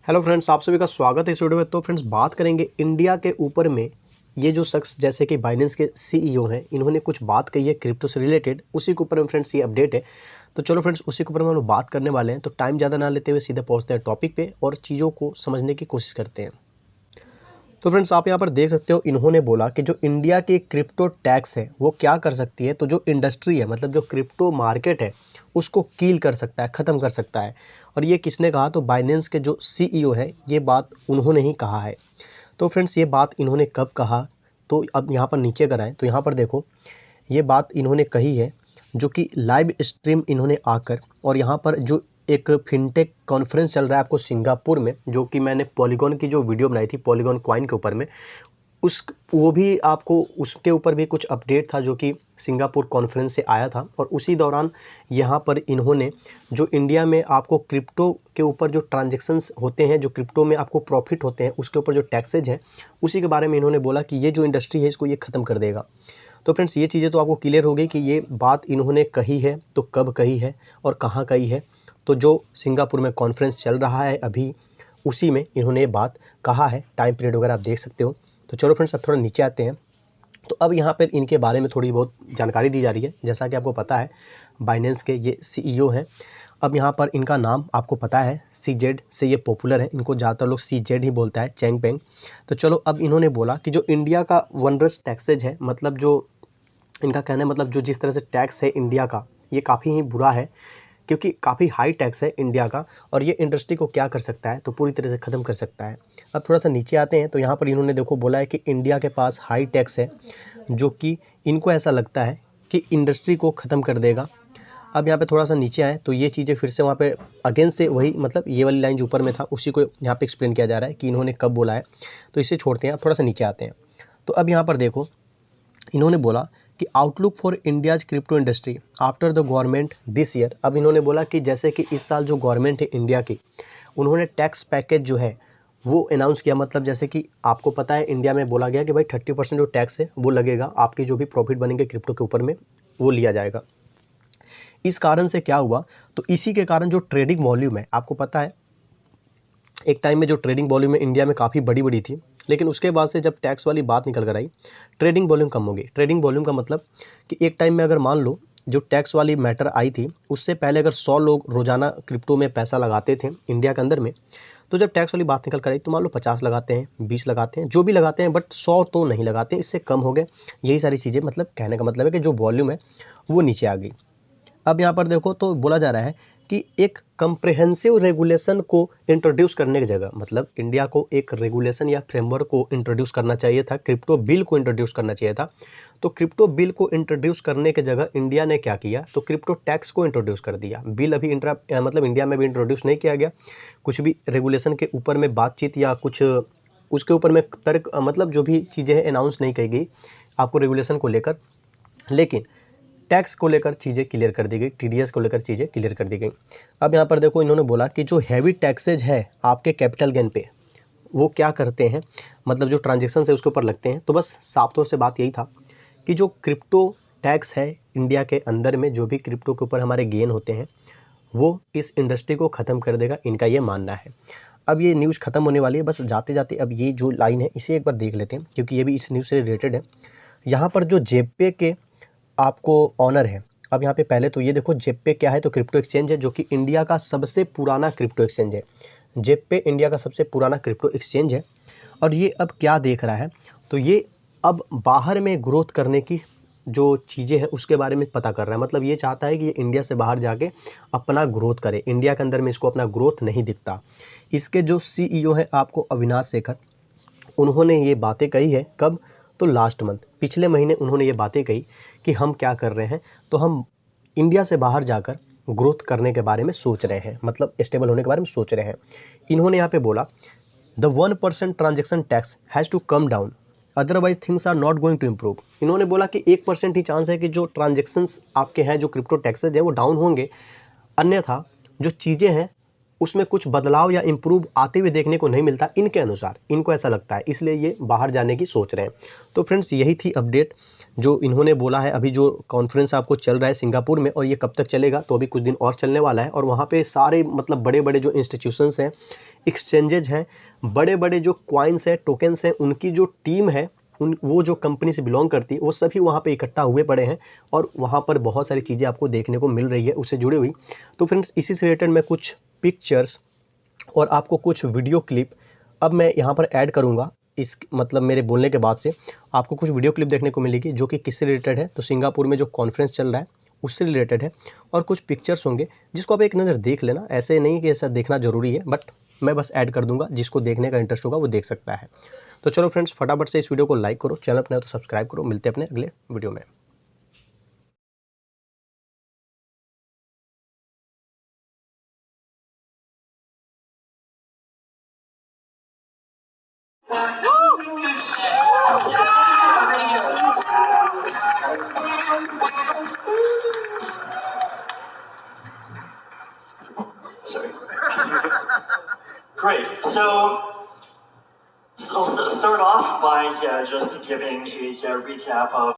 Hello friends, आप सभी का स्वागत है इस वीडियो में। तो फ्रेंड्स, बात करेंगे इंडिया के ऊपर में। ये जो शख्स जैसे कि बाइनेंस के सीईओ हैं, इन्होंने कुछ बात कही है क्रिप्टो से रिलेटेड, उसी के ऊपर में फ्रेंड्स ये अपडेट है। तो चलो फ्रेंड्स, उसी के ऊपर में हम लोग बात करने वाले हैं। तो टाइम ज़्यादा ना लेते हुए सीधे पहुंचते हैं टॉपिक पे और चीज़ों को समझने की कोशिश करते हैं। तो फ्रेंड्स, आप यहाँ पर देख सकते हो, इन्होंने बोला कि जो इंडिया की क्रिप्टो टैक्स है वो क्या कर सकती है। तो जो इंडस्ट्री है, मतलब जो क्रिप्टो मार्केट है, उसको कील कर सकता है, ख़त्म कर सकता है। और ये किसने कहा? तो बाइनेंस के जो सीईओ है, ये बात उन्होंने ही कहा है। तो फ्रेंड्स, ये बात इन्होंने कब कहा? तो अब यहाँ पर नीचे अगर आएँ तो यहाँ पर देखो, ये बात इन्होंने कही है जो कि लाइव स्ट्रीम इन्होंने आकर, और यहाँ पर जो एक फिनटेक कॉन्फ्रेंस चल रहा है आपको सिंगापुर में, जो कि मैंने पॉलीगॉन की जो वीडियो बनाई थी पॉलीगॉन कॉइन के ऊपर में, उस वो भी आपको उसके ऊपर भी कुछ अपडेट था जो कि सिंगापुर कॉन्फ्रेंस से आया था। और उसी दौरान यहाँ पर इन्होंने जो इंडिया में आपको क्रिप्टो के ऊपर जो ट्रांजैक्शंस होते हैं, जो क्रिप्टो में आपको प्रॉफिट होते हैं, उसके ऊपर जो टैक्सेज हैं, उसी के बारे में इन्होंने बोला कि ये जो इंडस्ट्री है इसको ये ख़त्म कर देगा। तो फ्रेंड्स, ये चीज़ें तो आपको क्लियर हो गई कि ये बात इन्होंने कही है, तो कब कही है और कहाँ कही है। तो जो सिंगापुर में कॉन्फ्रेंस चल रहा है अभी, उसी में इन्होंने ये बात कहा है। टाइम पीरियड वगैरह आप देख सकते हो। तो चलो फ्रेंड्स, अब थोड़ा नीचे आते हैं। तो अब यहाँ पर इनके बारे में थोड़ी बहुत जानकारी दी जा रही है। जैसा कि आपको पता है, बाइनेंस के ये सीईओ हैं। अब यहाँ पर इनका नाम आपको पता है, सीजेड से ये पॉपुलर है, इनको ज़्यादातर लोग सीजेड ही बोलता है, चैंगपेंग। तो चलो, अब इन्होंने बोला कि जो इंडिया का वनरस टैक्सेज है, मतलब जो इनका कहना है, मतलब जो जिस तरह से टैक्स है इंडिया का, ये काफ़ी ही बुरा है, क्योंकि काफ़ी हाई टैक्स है इंडिया का। और ये इंडस्ट्री को क्या कर सकता है? तो पूरी तरह से ख़त्म कर सकता है। अब थोड़ा सा नीचे आते हैं तो यहाँ पर इन्होंने देखो बोला है कि इंडिया के पास हाई टैक्स है, जो कि इनको ऐसा लगता है कि इंडस्ट्री को ख़त्म कर देगा। अब यहाँ पे थोड़ा सा नीचे आए तो ये चीज़ें फिर से वहाँ पे अगेन से वही, मतलब ये वाली लाइन जो ऊपर में था उसी को यहाँ पे एक्सप्लेन किया जा रहा है कि इन्होंने कब बोला है। तो इसे छोड़ते हैं, अब थोड़ा सा नीचे आते हैं। तो अब यहाँ पर देखो, इन्होंने बोला कि outlook for India's crypto industry after the government this year. अब इन्होंने बोला कि जैसे कि इस साल जो गवर्नमेंट है इंडिया की, उन्होंने टैक्स पैकेज जो है वो अनाउंस किया। मतलब जैसे कि आपको पता है, इंडिया में बोला गया कि भाई 30% जो टैक्स है वो लगेगा, आपकी जो भी प्रॉफिट बनेंगे क्रिप्टो के ऊपर में वो लिया जाएगा। इस कारण से क्या हुआ? तो इसी के कारण जो ट्रेडिंग वॉल्यूम है, आपको पता है एक टाइम में जो ट्रेडिंग वॉल्यूम में इंडिया में काफ़ी बड़ी बड़ी थी, लेकिन उसके बाद से जब टैक्स वाली बात निकल कर आई, ट्रेडिंग वॉल्यूम कम हो गई। ट्रेडिंग वॉल्यूम का मतलब कि एक टाइम में अगर मान लो जो टैक्स वाली मैटर आई थी, उससे पहले अगर 100 लोग रोज़ाना क्रिप्टो में पैसा लगाते थे इंडिया के अंदर में, तो जब टैक्स वाली बात निकल कर आई तो मान लो 50 लगाते हैं, 20 लगाते हैं, जो भी लगाते हैं, बट 100 तो नहीं लगाते, इससे कम हो गए। यही सारी चीज़ें, मतलब कहने का मतलब है कि जो वॉल्यूम है वो नीचे आ गई। अब यहाँ पर देखो तो बोला जा रहा है कि एक कंप्रेहेंसिव रेगुलेशन को इंट्रोड्यूस करने की जगह, मतलब इंडिया को एक रेगुलेशन या फ्रेमवर्क को इंट्रोड्यूस करना चाहिए था, क्रिप्टो बिल को इंट्रोड्यूस करना चाहिए था। तो क्रिप्टो बिल को इंट्रोड्यूस करने की जगह इंडिया ने क्या किया? तो क्रिप्टो टैक्स को इंट्रोड्यूस कर दिया। बिल अभी मतलब इंडिया में भी इंट्रोड्यूस नहीं किया गया, कुछ भी रेगुलेशन के ऊपर में बातचीत या कुछ उसके ऊपर में तर्क, मतलब जो भी चीज़ें हैं अनाउंस नहीं की गई आपको रेगुलेशन को लेकर। लेकिन टैक्स को लेकर चीज़ें क्लियर कर दी गई, टीडीएस को लेकर चीज़ें क्लियर कर दी गई। अब यहाँ पर देखो, इन्होंने बोला कि जो हैवी टैक्सेज है आपके कैपिटल गेन पे, वो क्या करते हैं, मतलब जो ट्रांजेक्शन है उसके ऊपर लगते हैं। तो बस साफ तौर से बात यही था कि जो क्रिप्टो टैक्स है इंडिया के अंदर में, जो भी क्रिप्टो के ऊपर हमारे गेन होते हैं, वो इस इंडस्ट्री को ख़त्म कर देगा, इनका ये मानना है। अब ये न्यूज़ ख़त्म होने वाली है, बस जाते जाते अब ये जो लाइन है इसे एक बार देख लेते हैं, क्योंकि ये भी इस न्यूज़ से रिलेटेड है। यहाँ पर जो जेपे के आपको ऑनर है। अब यहाँ पे पहले तो ये देखो, जेपे क्या है? तो क्रिप्टो एक्सचेंज है, जो कि इंडिया का सबसे पुराना क्रिप्टो एक्सचेंज है। जेपे इंडिया का सबसे पुराना क्रिप्टो एक्सचेंज है। और ये अब क्या देख रहा है? तो ये अब बाहर में ग्रोथ करने की जो चीज़ें हैं उसके बारे में पता कर रहा है। मतलब ये चाहता है कि ये इंडिया से बाहर जाके अपना ग्रोथ करे। इंडिया के अंदर में इसको अपना ग्रोथ नहीं दिखता। इसके जो सीईओ है आपको अविनाश शेखर, उन्होंने ये बातें कही है कब? तो लास्ट मंथ, पिछले महीने उन्होंने ये बातें कही कि हम क्या कर रहे हैं, तो हम इंडिया से बाहर जाकर ग्रोथ करने के बारे में सोच रहे हैं, मतलब स्टेबल होने के बारे में सोच रहे हैं। इन्होंने यहाँ पे बोला, the 1% transaction tax has to come down, otherwise things are not going to improve. इन्होंने बोला कि 1% ही चांस है कि जो ट्रांजेक्शन्स आपके हैं, जो क्रिप्टो टैक्सेज है वो डाउन होंगे, अन्यथा जो चीज़ें हैं उसमें कुछ बदलाव या इम्प्रूव आते हुए देखने को नहीं मिलता इनके अनुसार, इनको ऐसा लगता है, इसलिए ये बाहर जाने की सोच रहे हैं। तो फ्रेंड्स यही थी अपडेट जो इन्होंने बोला है। अभी जो कॉन्फ्रेंस आपको चल रहा है सिंगापुर में, और ये कब तक चलेगा, तो अभी कुछ दिन और चलने वाला है, और वहाँ पे सारे मतलब बड़े बड़े जो इंस्टीट्यूशंस हैं, एक्सचेंजेज हैं, बड़े बड़े जो कॉइन्स हैं, टोकन्स हैं, उनकी जो टीम है, उन वो जो कंपनी से बिलोंग करती है, वो सभी वहाँ पे इकट्ठा हुए पड़े हैं, और वहाँ पर बहुत सारी चीज़ें आपको देखने को मिल रही है उससे जुड़ी हुई। तो फ्रेंड्स इसी से रिलेटेड मैं कुछ पिक्चर्स और आपको कुछ वीडियो क्लिप अब मैं यहाँ पर ऐड करूँगा। इस मतलब मेरे बोलने के बाद से आपको कुछ वीडियो क्लिप देखने को मिलेगी जो कि किससे रिलेटेड है, तो सिंगापुर में जो कॉन्फ्रेंस चल रहा है उससे रिलेटेड है, और कुछ पिक्चर्स होंगे जिसको आप एक नज़र देख लेना। ऐसे नहीं कि ऐसा देखना ज़रूरी है, बट मैं बस ऐड कर दूंगा, जिसको देखने का इंटरेस्ट होगा वो देख सकता है। तो चलो फ्रेंड्स, फटाफट से इस वीडियो को लाइक करो, चैनल अपने तो सब्सक्राइब करो। मिलते हैं अपने अगले वीडियो में। Sorry. Great. So I'll start off by just giving a recap of